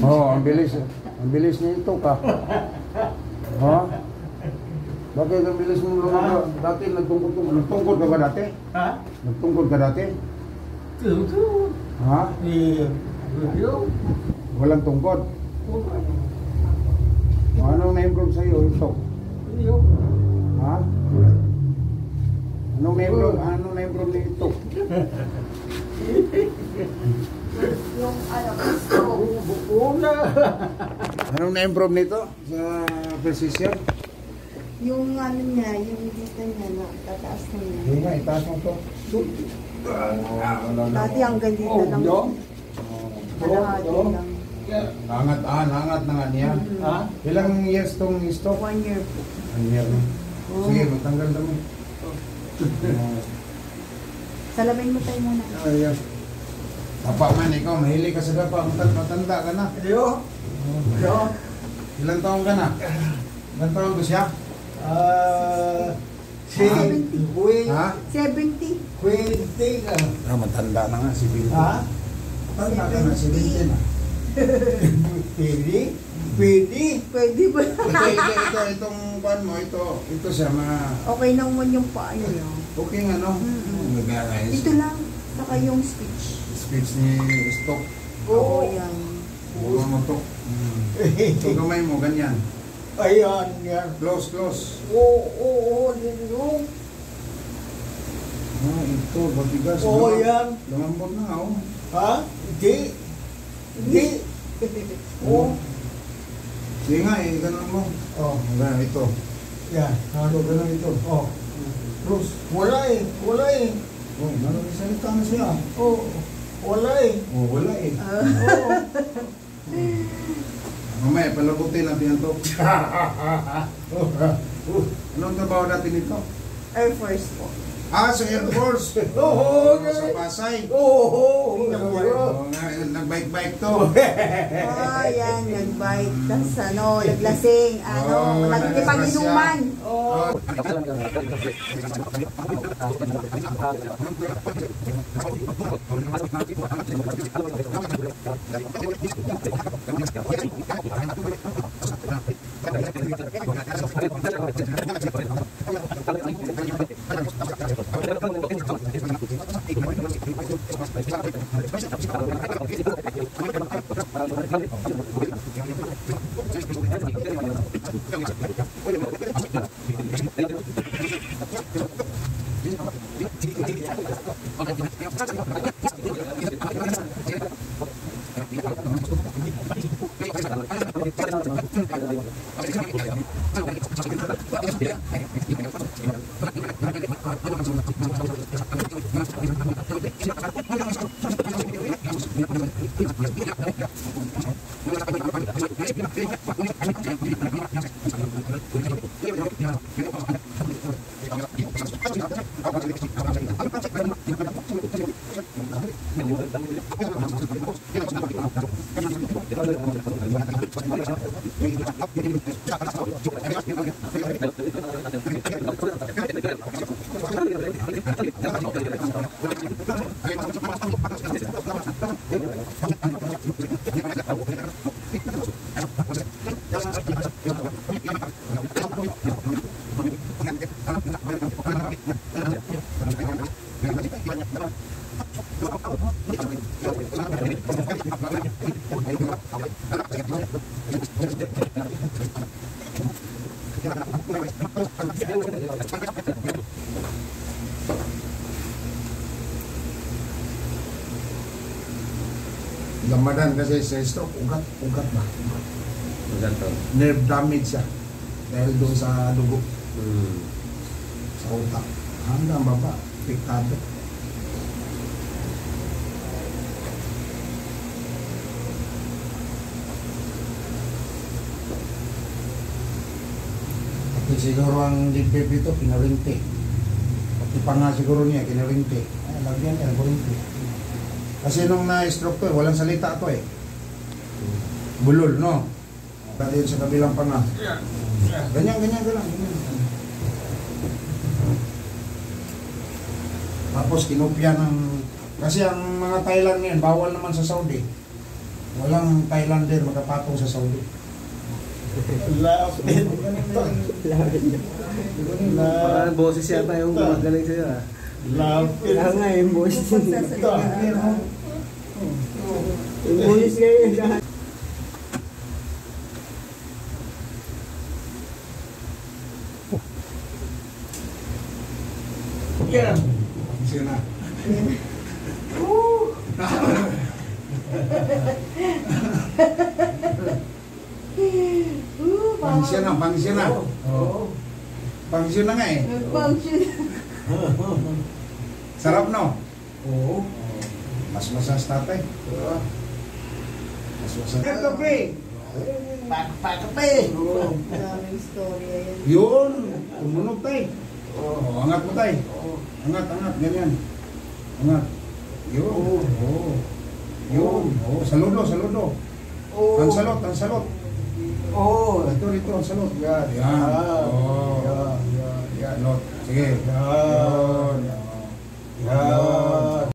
Oh, ang bilis. Ang bilis nito ka. Ha? Bakit ang bilis mo lumaga? Dati nagtungkod ka ba dati? Ha? Nagtungkod ka dati? Tuh. Ha? Video. Walang tungkod. Anong na-improve sa'yo ito? Video. Ha? Anong na-improve nito? Yung ano, gusto. Anong na-improve nito sa precision? Yung ano niya, yung dito niya, na tataas na niya. Hindi nga, itaas mo to. Dati hanggang dito lang. Kalahati lang. Nangat na nga niya. Ha? Ilang years tong stock? 1 year po. Ang year na. Sige, matanggal kami. Salamin mo tayo muna. Ayan. Papa man, ikaw, mahilig ka sa dapa. Matanda ka na. Video. Video. Ilang taon ka na? Ilang taon ko siya? 70. Ha? 70. 20 ka. Matanda na nga si Billy. Ha? Matanda ka na si Billy na. Pwede? Pwede? Pwede ba? Itong pan mo, ito siya mga... Okay naman yung paano niya. Okay nga, no? Ito lang. Saka yung speech. Speech ni Stock. Oo, yan. Bulo mo to. Ito gamay mo, ganyan. Ayan, yan. Close. Oo, dito. Ito, matigas. Oo, yan. Lumambot na, oh. Ha? Hindi. Oo. Sige nga, ganun mo. Oh, Ganun, ito. yan. Ganun ito. Oh. Close. Wala eh. Oh, nalasalita na siya. Oh, wala eh. Oh, wala eh. Oo. Mamaya, palabutin natin yan to. Anong trabaho natin ito? Air Force po. Sa Air Force. Oo, Sa Pasay. Oo. Nag-bike to. Yan, nag-bike. Tapos naglasing. Nagkipag-inuman. Gamadan kasi sa stroke, ugat ba? Ugat to. Nerve damage siya. Dahil doon sa dugo, sa utak. Hanggang baba, piktado. Pati siguro ang DPP ito, kinarinti. Pati pa nga siguro niya, kinarinti. Ay, lagyan niya, kinarinti. Kasi nung na-stroke to, walang salita to eh. Bulol, no? Pati yun sa kabilang panga. Ganyan. Tapos kinopya ng... Kasi ang mga Thailand ngayon, bawal naman sa Saudi. Walang Thailander makapatong sa Saudi. Lapit. Parang boses yata yung gumagaling sa'yo ah. Lapit. Kaya nga yung boys. Ito. Yung boys ngayon. Yan. Sige na. Pangsya na, pangsya na. Oo. Pangsya na nga eh. Nag-function. Sarap no? Oo. Mas masas tatay. Mas masas. Ito pre. Pakpape. Oo. Maraming storya yan. Yun. Tumunog tay. Oo. Oh, angat mo tay. Oo. Angat, angat. Ganyan. Angat. Yun. Oo. Yun. Oh, saludo, saludo. Oo. Ang salot, ang salot. Oo. Ito, ito, ang salot. Yan. Yan. Yan. Oh. Yan. Yan. Salot. Sige. Yan. Yun. Yan.